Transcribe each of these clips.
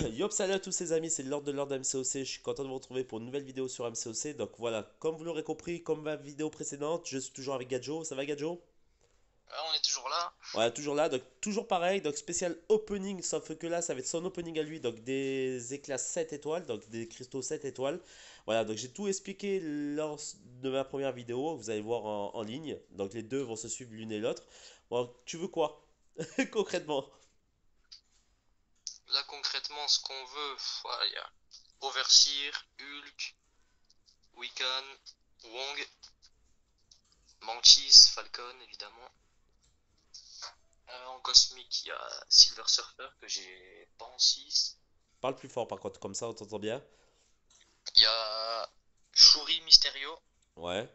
Yop, salut à tous les amis, c'est Lord de MCOC, je suis content de vous retrouver pour une nouvelle vidéo sur MCOC. Donc voilà, comme vous l'aurez compris, comme ma vidéo précédente, je suis toujours avec Gadjo, ça va Gadjo? Ah, on est toujours là. Voilà, toujours là, donc toujours pareil, donc spécial opening, sauf que là ça va être son opening à lui, donc des éclats 7 étoiles, donc des cristaux 7 étoiles. Voilà, donc j'ai tout expliqué lors de ma première vidéo, vous allez voir en ligne, donc les deux vont se suivre l'une et l'autre. Bon, tu veux quoi concrètement? Là, concrètement, ce qu'on veut, il y a Overseer, Hulk, Wiccan, Wong, Mantis, Falcon, évidemment. En cosmique, il y a Silver Surfer que j'ai pas en 6. Parle plus fort par contre, comme ça on t'entend bien. Il y a Shuri Mysterio. Ouais.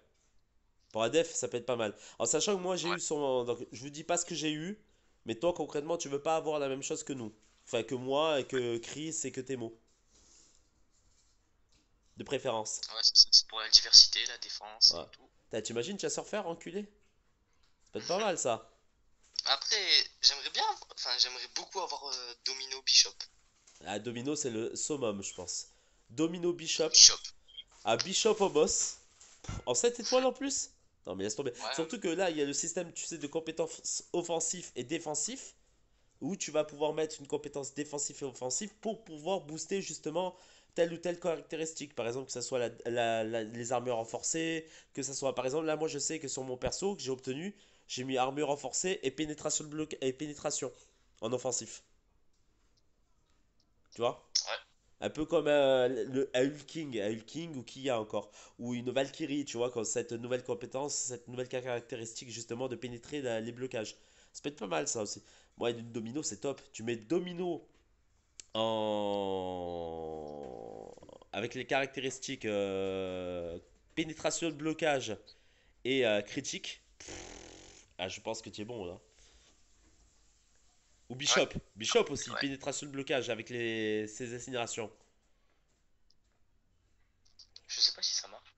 Pour la def, ça peut être pas mal. En sachant que moi j'ai Ouais, eu son. Donc je vous dis pas ce que j'ai eu, mais toi concrètement tu veux pas avoir la même chose que nous. Enfin que moi et que Chris et que Temo. De préférence. ouais, c'est pour la diversité, la défense Ouais. et tout. T'imagines chasseur faire enculé? Ça peut être pas mal ça. Après, j'aimerais beaucoup avoir Domino Bishop. Ah, Domino c'est le summum je pense. Domino Bishop. Bishop. Ah, Bishop au boss. En 7 étoiles en plus? Non mais laisse tomber. Ouais, Surtout que là il y a le système tu sais de compétences offensif et défensif, où tu vas pouvoir mettre une compétence défensive et offensive pour pouvoir booster justement telle ou telle caractéristique. Par exemple, que ce soit les armures renforcées, que ce soit par exemple, là moi je sais que sur mon perso que j'ai obtenu, j'ai mis armure renforcée et pénétration de bloc et pénétration en offensif. Tu vois? ouais. Un peu comme un Hulking ou qui y a encore, ou une Valkyrie, tu vois, quand cette nouvelle compétence, cette nouvelle caractéristique justement de pénétrer les blocages. Ça peut être pas mal ça aussi. Moi, une domino, c'est top. Tu mets domino en... avec les caractéristiques pénétration de blocage et critique. Ah, je pense que tu es bon là. Ou Ouais, Bishop. Bishop aussi, ouais. pénétration de blocage avec ses incinérations. Je sais pas si ça marche.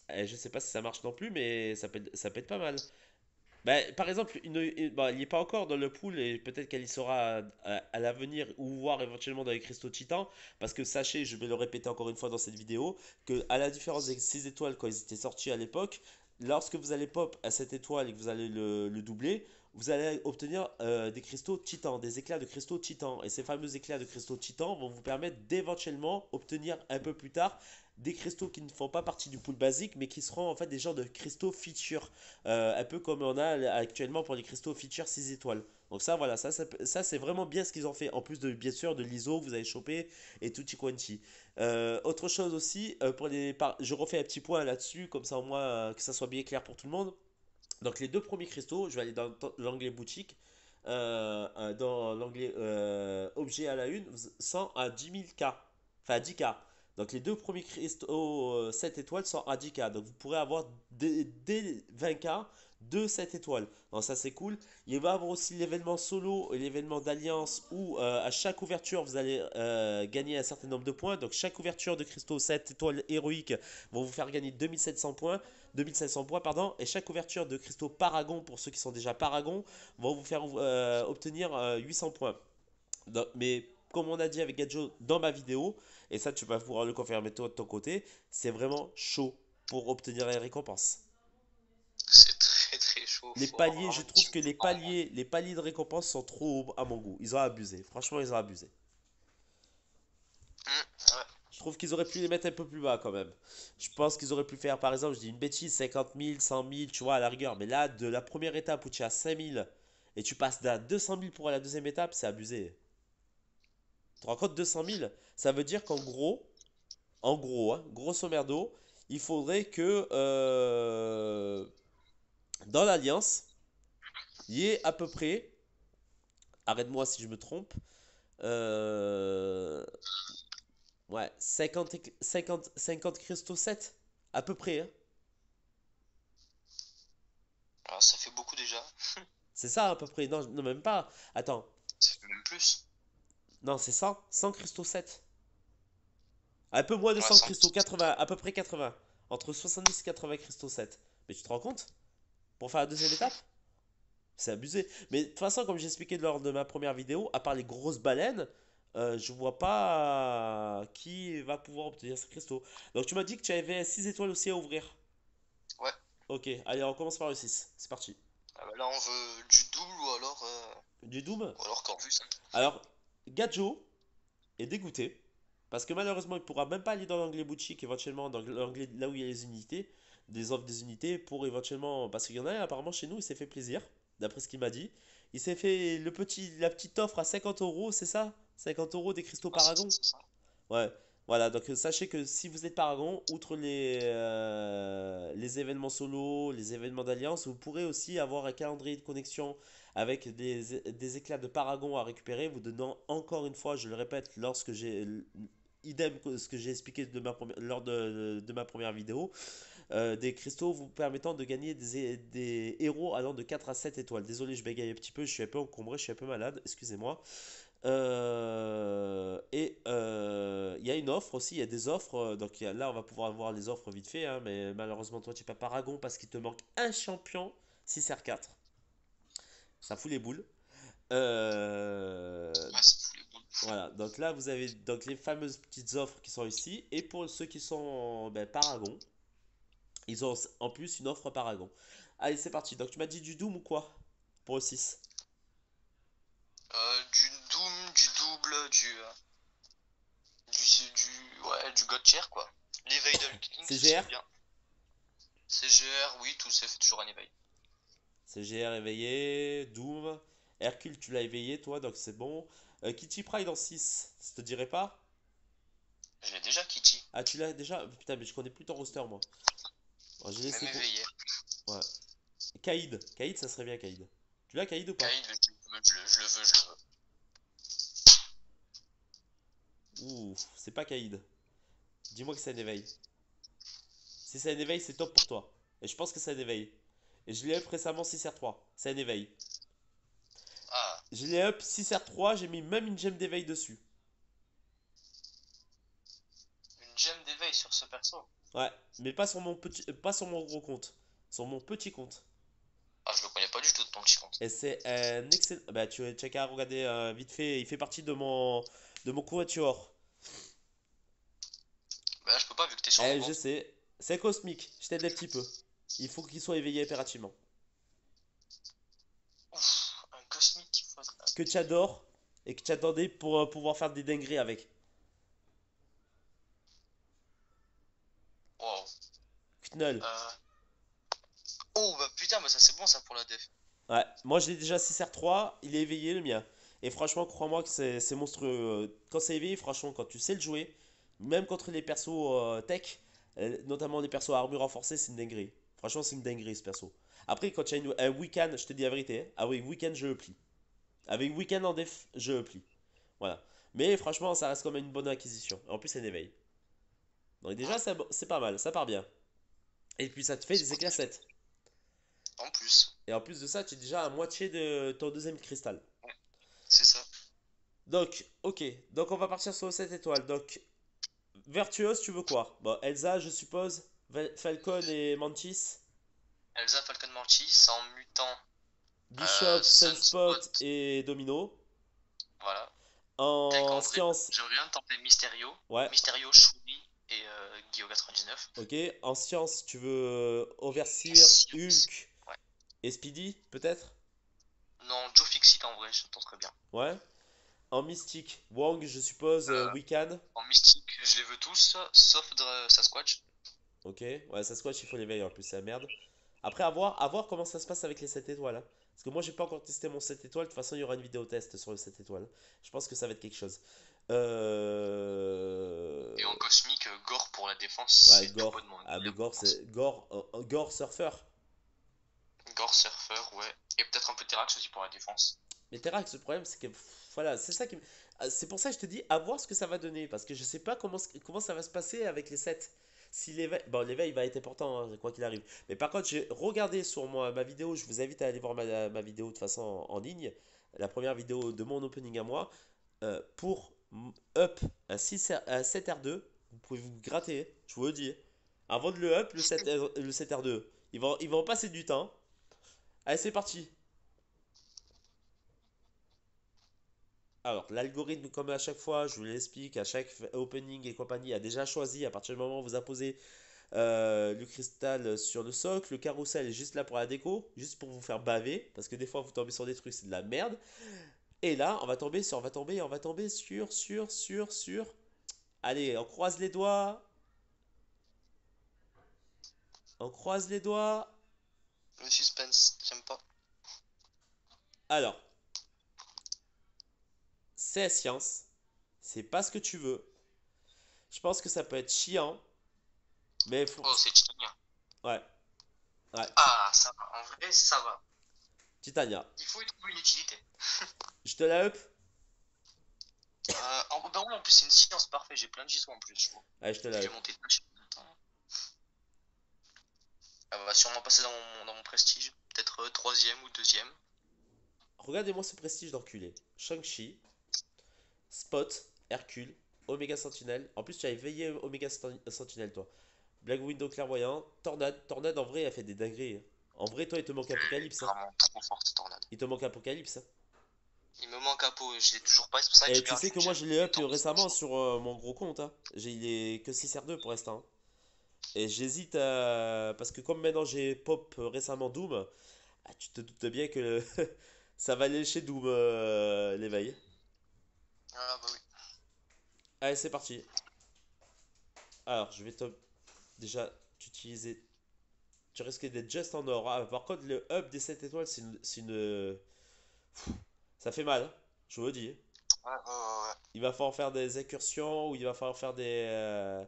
Je sais pas si ça marche non plus, mais ça peut être pas mal. Bah, par exemple, bah, il n'y est pas encore dans le pool et peut-être qu'elle y sera à l'avenir ou voir éventuellement dans les cristaux titans. Parce que sachez, je vais le répéter encore une fois dans cette vidéo, que à la différence des 6 étoiles quand ils étaient sortis à l'époque, lorsque vous allez pop à cette étoile et que vous allez le doubler, vous allez obtenir des cristaux titans, des éclats de cristaux titans. Et ces fameux éclats de cristaux titans vont vous permettre d'éventuellement obtenir un peu plus tard des cristaux qui ne font pas partie du pool basique, mais qui seront en fait des genres de cristaux feature. Un peu comme on a actuellement pour les cristaux feature 6 étoiles. Donc ça, voilà, ça c'est vraiment bien ce qu'ils ont fait. En plus de, bien sûr, de l'ISO que vous avez chopé et tutti quanti. Autre chose aussi, je refais un petit point là-dessus, comme ça au moins que ça soit bien clair pour tout le monde. Donc les deux premiers cristaux, je vais aller dans l'onglet boutique, dans l'onglet objet à la une, 100 à 10 000 K, enfin à 10 K. Donc les deux premiers cristaux 7 étoiles sont à 10 K. Donc vous pourrez avoir dès 20 K de 7 étoiles. Donc ça c'est cool. Il va y avoir aussi l'événement solo et l'événement d'alliance où à chaque ouverture vous allez gagner un certain nombre de points. Donc chaque ouverture de cristaux 7 étoiles héroïques vont vous faire gagner 2700 points. 2500 points, pardon, et chaque ouverture de cristaux Paragon, pour ceux qui sont déjà Paragon, vont vous faire obtenir 800 points. Mais comme on a dit avec Gadjo dans ma vidéo, et ça tu vas pouvoir le confirmer toi de ton côté, c'est vraiment chaud pour obtenir les récompenses. C'est très très chaud. Les Faut avoir paliers, vraiment je une trouve team que de bons. les paliers de récompense sont trop hauts à mon goût. Ils ont abusé. Franchement, ils ont abusé. Ouais. Je trouve qu'ils auraient pu les mettre un peu plus bas quand même. Je pense qu'ils auraient pu faire, par exemple, je dis une bêtise, 50 000, 100 000, tu vois, à la rigueur. Mais là, de la première étape où tu as 5 000 et tu passes à 200 000 pour la deuxième étape, c'est abusé. Tu te rends compte, 200 000? Ça veut dire qu'en gros, hein, grosso merdo, il faudrait que dans l'Alliance, il y ait à peu près, arrête-moi si je me trompe, euh, ouais, 50 cristaux 7, à peu près, hein. Alors, ça fait beaucoup déjà. C'est ça à peu près. Non, non, même pas. Attends. Ça fait même plus. Non, c'est 100 cristaux 7. Un peu moins de Ouais, 100 100 cristaux 80, à peu près 80. Entre 70 et 80 cristaux 7. Mais tu te rends compte? Pour faire la deuxième étape? C'est abusé. Mais de toute façon, comme j'ai expliqué lors de ma première vidéo, à part les grosses baleines, Je vois pas qui va pouvoir obtenir ces cristaux. Donc tu m'as dit que tu avais 6 étoiles aussi à ouvrir. Ouais. Ok, allez, on commence par le 6. C'est parti. Ah bah là, on veut du double Du Doom. ou alors Corvus, hein. Alors, Gadjo est dégoûté. Parce que malheureusement, il pourra même pas aller dans l'onglet boutique, éventuellement, dans l'onglet là où il y a les unités, des offres des unités, pour éventuellement. Parce qu'il y en a un, apparemment, chez nous, il s'est fait plaisir, d'après ce qu'il m'a dit. Il s'est fait la petite offre à 50 euros, c'est ça? 50 euros des cristaux Ah, Paragon? c'est ça. Ouais, voilà, donc sachez que si vous êtes Paragon, outre les événements solo, les événements d'Alliance, vous pourrez aussi avoir un calendrier de connexion avec des éclats de Paragon à récupérer, vous donnant encore une fois, je le répète, lorsque j'ai idem que ce que j'ai expliqué lors de ma première vidéo, des cristaux vous permettant de gagner des héros allant de 4 à 7 étoiles. Désolé, je bégaye un petit peu, je suis un peu encombré, je suis un peu malade, excusez-moi. Il y a une offre aussi, il y a des offres. Donc là, on va pouvoir voir les offres vite fait, hein, mais malheureusement, toi, tu n'es pas Paragon parce qu'il te manque un champion 6R4. Ça fout les boules. Euh, Ouais, c'est fou les boules. voilà, donc là, vous avez donc les fameuses petites offres qui sont ici. Et pour ceux qui sont Paragon, ils ont en plus une offre Paragon. Allez, c'est parti. Donc tu m'as dit du Doom ou quoi? Pour le 6. Du Doom, du double, du God Tier, quoi. L'éveil de King, ce serait CGR? bien. CGR, oui, tout ça fait toujours un éveil. CGR éveillé, Doom. Hercule, tu l'as éveillé, toi, donc c'est bon. Kitty Pride en 6, ça te dirait pas? Je l'ai déjà Kitty, Ah, tu l'as déjà? Putain, mais je connais plus ton roster, moi. Bon, j'ai même laissé pour. éveillé. Ouais. Kaïd. Kaïd, ça serait bien, Kaïd. Tu l'as, Kaïd, ou pas? Kaïd, je le veux. Ouh, c'est pas Kaïd. Dis-moi que c'est un éveil. Si c'est un éveil, c'est top pour toi. Et je pense que c'est un éveil. Et je l'ai up récemment 6R3. C'est un éveil. Ah, Je l'ai up 6R3, j'ai mis même une gemme d'éveil dessus. une gemme d'éveil sur ce perso. Ouais, mais pas sur mon gros compte. Sur mon petit compte. Ah, je le connais pas du tout de ton petit compte. Et c'est un excellent. Bah, tu as qu'à regarder vite fait. Il fait partie de mon quatuor. Bah là, je peux pas vu que t'es sur mon Eh, je compte. sais. C'est cosmique. Je t'aide un petit peu. Il faut qu'il soit éveillé impérativement. Ouf, un cosmique qu'il faudrait. Que tu adores et que tu attendais pour pouvoir faire des dingueries avec. Wow. Knull. Euh... Oh, bah putain, bah ça c'est bon ça pour la def. Ouais, moi je l'ai déjà 6R3. Il est éveillé le mien. Et franchement, crois-moi que c'est monstrueux. Quand c'est éveillé, franchement, quand tu sais le jouer, même contre les persos tech, notamment les persos à armure renforcée, c'est une dinguerie. Franchement, c'est une dinguerie ce perso. Après, quand tu as un week-end, je te dis la vérité, hein, avec week-end, je le plie. Avec week-end en def, je le plie. Voilà. Mais franchement, ça reste quand même une bonne acquisition. En plus, c'est un éveil. Donc déjà, Ouais, c'est pas mal, ça part bien. Et puis ça te fait c'est des pas éclats terrible. 7. En plus, Et en plus de ça, tu es déjà à moitié de ton deuxième cristal. ouais, c'est ça. Donc, ok. Donc on va partir sur 7 étoiles. Donc, Virtuose, tu veux quoi? Bon, Elsa, je suppose. Falcon et Mantis. Elsa Falcon Mantis en mutant Bishop, Sunspot Sunspot, et Domino. voilà. Tech En en vrai, science, j'aimerais bien tenter Mysterio. ouais, Mysterio, Shuri et Guillaume 99. ok. En science, tu veux En Overseer, science, Hulk ouais. et Speedy, peut-être? Non, Joe Fixit en vrai, je tenterais bien. Ouais. En mystique, Wang, je suppose, Euh, Wiccan. En mystique, je les veux tous, sauf Sasquatch. Ok, ouais, Sasquatch, il faut l'éveiller en plus, c'est la merde. Après, à voir comment ça se passe avec les 7 étoiles, hein. Parce que moi, j'ai pas encore testé mon 7 étoiles. De toute façon, il y aura une vidéo test sur le 7 étoiles. Je pense que ça va être quelque chose. Et en Euh... cosmique, Gore pour la défense, Ouais, c'est tout Gore. bonnement Ah, mais incroyable, je Gore, pense. c'est. Gore Surfer. Gore Surfer, ouais. Et peut-être un peu Terrax aussi pour la défense. Mais Terrax, le problème, c'est que. Voilà, c'est ça qui me. C'est pour ça que je te dis, à voir ce que ça va donner. Parce que je sais pas comment ça va se passer avec les 7. Si l'éveil. Bon, l'éveil va être important, hein, quoi qu'il arrive. Mais par contre, j'ai regardé sur ma vidéo. Je vous invite à aller voir ma vidéo de façon en ligne. La première vidéo de mon opening à moi. Pour up un 7R2, vous pouvez vous gratter, je vous le dis. Avant de le up, le 7R2, il va en passer du temps. Allez, c'est parti. Alors, l'algorithme, comme à chaque fois, je vous l'explique, à chaque opening et compagnie a déjà choisi, à partir du moment où vous imposez le cristal sur le socle, le carrousel est juste là pour la déco, juste pour vous faire baver, parce que des fois vous tombez sur des trucs, c'est de la merde. Et là, on va tomber sur. Allez, on croise les doigts, on croise les doigts. Le suspense, j'aime pas. Alors, c'est la science, c'est pas ce que tu veux. Je pense que ça peut être chiant, mais faut... Oh, c'est Titania. Ouais, ouais, Ah, ça va. En vrai, ça va. Titania. Il faut y trouver une utilité. Je te la up? Bah ouais, en plus, c'est une science parfaite. J'ai plein de gisons en plus, je vois. Allez, je te Je la vais up. monter de Attends. Elle va sûrement passer dans mon prestige. Peut-être troisième ou deuxième. Regardez-moi ce prestige d'enculé. Shang-Chi, Spot, Hercule, Omega Sentinel. En plus, tu as éveillé Omega Sentinel, toi. Black Widow clairvoyant, Tornade. Tornade, en vrai, elle fait des dingueries, hein. En vrai, toi, il te manque Elle est Apocalypse, hein. vraiment trop forte, Tornade. Il te manque Apocalypse, hein. Il me manque un pot, je l'ai toujours pas, c'est pour ça que Et je tu garde sais que une moi, gemme je l'ai tous les up temps. récemment sur mon gros compte, hein. Il est que 6R2 pour l'instant, hein. Et j'hésite à... Parce que comme maintenant j'ai pop récemment Doom, ah, tu te doutes bien que ça va aller chez Doom l'éveil. Ah bah oui. Allez, c'est parti. Alors, je vais déjà t'utiliser. Tu risques d'être juste en or. Ah, par contre, le up des 7 étoiles, ça fait mal, hein, je vous le dis. Ouais. Il va falloir faire des incursions ou il va falloir faire des.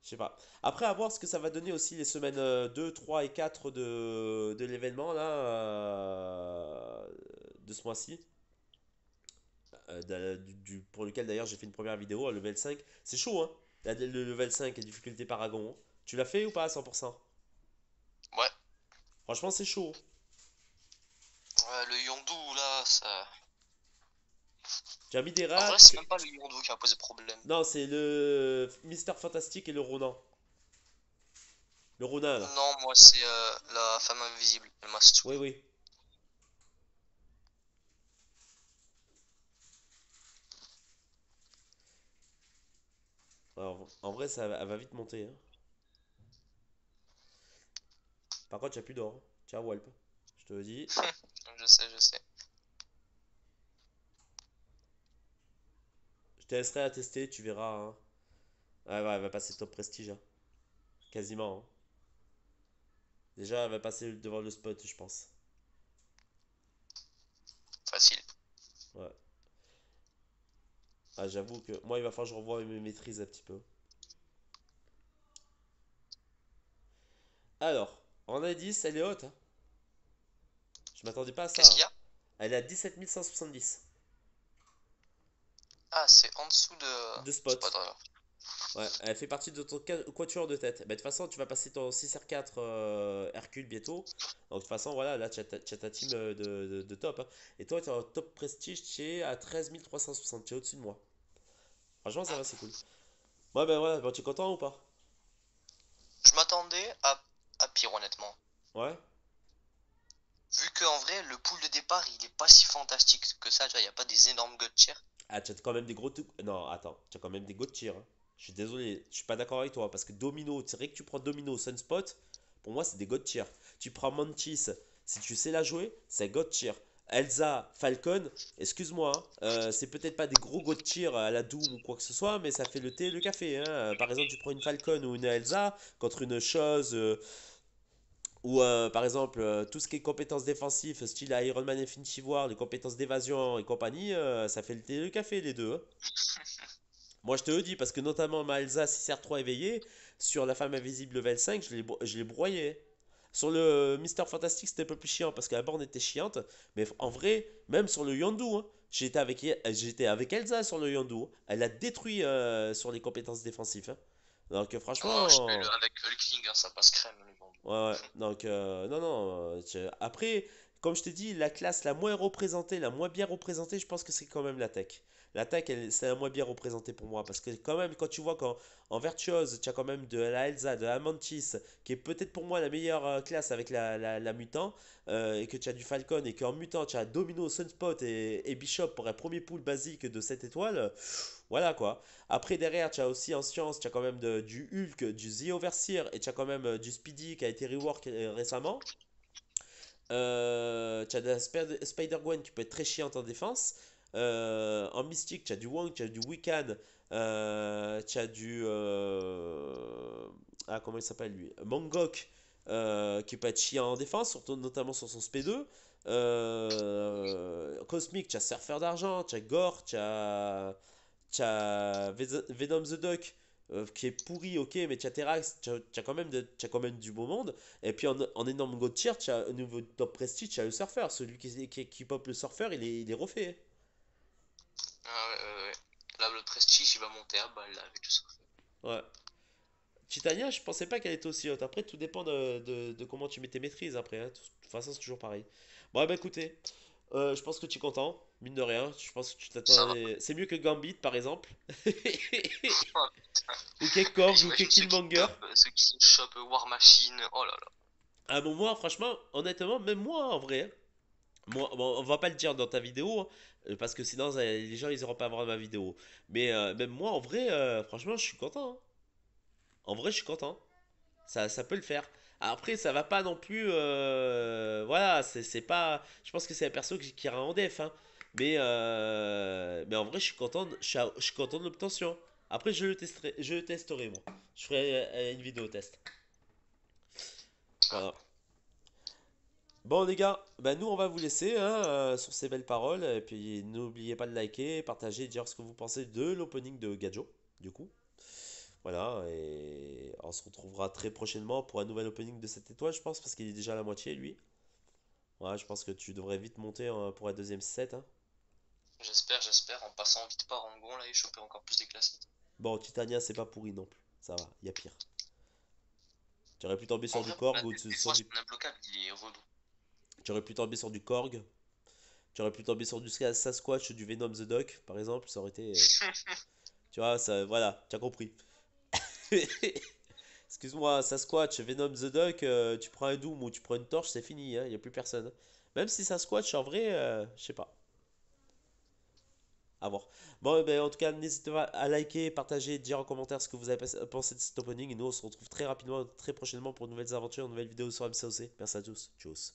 Je sais pas. Après, à voir ce que ça va donner aussi les semaines 2, 3 et 4 de l'événement là, de ce mois-ci. Pour lequel d'ailleurs j'ai fait une première vidéo à level 5. C'est chaud, hein? Le level 5 et difficulté Paragon, hein. Tu l'as fait ou pas à 100%? Ouais. Franchement, c'est chaud. Ouais, le Yondu là, ça. Tu as mis des En rats. vrai, c'est même pas le Yondu qui a posé problème. Non, c'est le Mister Fantastique et le Ronin. Le Ronin, là. Non, moi c'est la femme invisible, elle m'a Oui, saoulé. oui. Alors, en vrai, elle va vite monter, hein. Par contre, tu plus d'or, hein. Tiens, Walp. Je te le dis. Je sais. Je te laisserai à tester, tu verras, hein. Ouais, ouais, elle va passer top prestige, hein. Quasiment, hein. Déjà, elle va passer devant le spot, je pense. Facile. Ouais. Ah, j'avoue que moi, il va falloir que je revoie mes maîtrises un petit peu. Alors, en A10, elle est haute, hein. Je m'attendais pas à ça, Qu'est-ce hein. qu'il y a? Elle est à 17 170 Ah, c'est en dessous de. de C'est pas spot. grave. Ouais, elle fait partie de ton quatuor de tête. Bah, de toute façon, tu vas passer ton 6R4 Hercule bientôt. Donc, de toute façon, voilà, là, tu as ta team de top, hein. Et toi, tu es en top prestige, tu es à 13 360. Tu es au-dessus de moi. Franchement, ça va, c'est cool. Ouais, ben voilà, bon, tu es content ou pas? Je m'attendais à pire, honnêtement. Ouais? Vu que en vrai, le pool de départ, il est pas si fantastique que ça. Tu vois, il y a pas des énormes god tiers. Ah, tu as quand même des gros. Non, attends, tu as quand même des go de tir, hein. Je suis désolé, je suis pas d'accord avec toi. Parce que Domino, c'est vrai que tu prends Domino, Sunspot, pour moi, c'est des go de tir. Tu prends Mantis, si tu sais la jouer, c'est go de tir. Elsa, Falcon, excuse-moi, hein, c'est peut-être pas des gros go de tir à la Doom ou quoi que ce soit, mais ça fait le thé et le café, hein. Par exemple, tu prends une Falcon ou une Elsa contre une chose. Ou par exemple, tout ce qui est compétences défensives, style Iron Man Infinity War, les compétences d'évasion et compagnie, ça fait le thé et le café les deux, hein. Moi je te le dis, parce que notamment ma Elsa 6R3 éveillée, sur la femme invisible level 5, je l'ai broyé. Sur le Mister Fantastic, c'était un peu plus chiant parce que la borne était chiante. Mais en vrai, même sur le Yondu, hein, j'étais avec Elsa sur le Yondu, hein. Elle a détruit sur les compétences défensives, hein. Donc Moi, je fais franchement. avec Hulkling, hein, ça passe crème, le Yondu. Ouais, ouais. Donc, non, non. Après, comme je t'ai dit, la classe la moins représentée, la moins bien représentée, je pense que c'est quand même la tech. L'attaque, c'est un moins bien représenté pour moi. Parce que quand même, quand tu vois qu'en Virtuose, tu as quand même de la Elsa, de la Mantis, qui est peut-être pour moi la meilleure classe avec la Mutant, et que tu as du Falcon, et qu'en Mutant, tu as Domino, Sunspot et Bishop pour un premier pool basique de 7 étoiles, voilà quoi. Après, derrière, tu as aussi en science, tu as quand même du Hulk, du The Overseer, et tu as quand même du Speedy qui a été rework récemment. Tu as de la Spider-Gwen qui peut être très chiante en défense. En mystique, tu as du Wong, tu as du Wiccan, tu as du. Ah, comment il s'appelle lui? Mongok, qui peut être chiant en défense, surtout, notamment sur son SP2. Cosmic, tu as Surfer d'argent, tu as Gore, tu as Venom the Duck, qui est pourri, ok, mais tu as Terrax, tu as quand même t'as quand même du beau monde. Et puis en énorme god tier, tu as au niveau top prestige, tu as le surfer. Celui qui pop le surfer, il est refait. Ah ouais, ouais, ouais. Là, le Prestige, il va monter à balle là, avec le surfeur. Ouais. Titania, je pensais pas qu'elle était aussi haute. Après, tout dépend de comment tu mets tes maîtrises après, hein. De toute façon, c'est toujours pareil. Bon, bah écoutez, je pense que tu es content, mine de rien. Je pense que tu Ça va. t'attendais. C'est mieux que Gambit, par exemple. Oh, putain. Ou que Et Korg, ou que j'imagine Killmonger. ceux qui chopent War Machine. Oh là là. Ah bon, moi, franchement, honnêtement, même moi, en vrai, hein, moi, bon, on va pas le dire dans ta vidéo, hein, parce que sinon les gens ils auront pas à voir ma vidéo. Mais même moi, en vrai, franchement, je suis content, hein. En vrai, je suis content. Ça peut le faire. Après, ça va pas non plus. Voilà, c'est pas. Je pense que c'est un perso qui ira en def, hein. Mais en vrai, je suis content de l'obtention. Après, je le testerai, moi. Je ferai une vidéo test. Ah, Voilà. Bon les gars, bah nous on va vous laisser hein, sur ces belles paroles. Et puis n'oubliez pas de liker, partager, dire ce que vous pensez de l'opening de Gadjo, du coup. Voilà, et on se retrouvera très prochainement pour un nouvel opening de cette étoile, je pense, parce qu'il est déjà à la moitié, lui. Ouais, je pense que tu devrais vite monter pour un deuxième set, hein. j'espère, en passant vite par Rangon là et choper encore plus des classiques. Bon, Titania, c'est pas pourri non plus. Ça va, il y a pire. Tu aurais pu tomber En sur du vrai, Korg là, ou des sur fois, du. son imbloquable, il est relou. Tu aurais pu tomber sur du Korg. Tu aurais pu tomber sur du Sasquatch ou du Venom the Duck, par exemple. Ça aurait été. Tu vois, ça, voilà, tu as compris. Excuse-moi, Sasquatch, Venom the Duck, tu prends un Doom ou tu prends une torche, c'est fini, il n'y a plus personne, hein. Même si Sasquatch, en vrai, je sais pas. À voir. Bon, ben, en tout cas, n'hésitez pas à liker, partager, dire en commentaire ce que vous avez pensé de cet opening. Et nous, on se retrouve très rapidement, très prochainement pour de nouvelles aventures, de nouvelles vidéos sur MCOC. Merci à tous. Tchuss.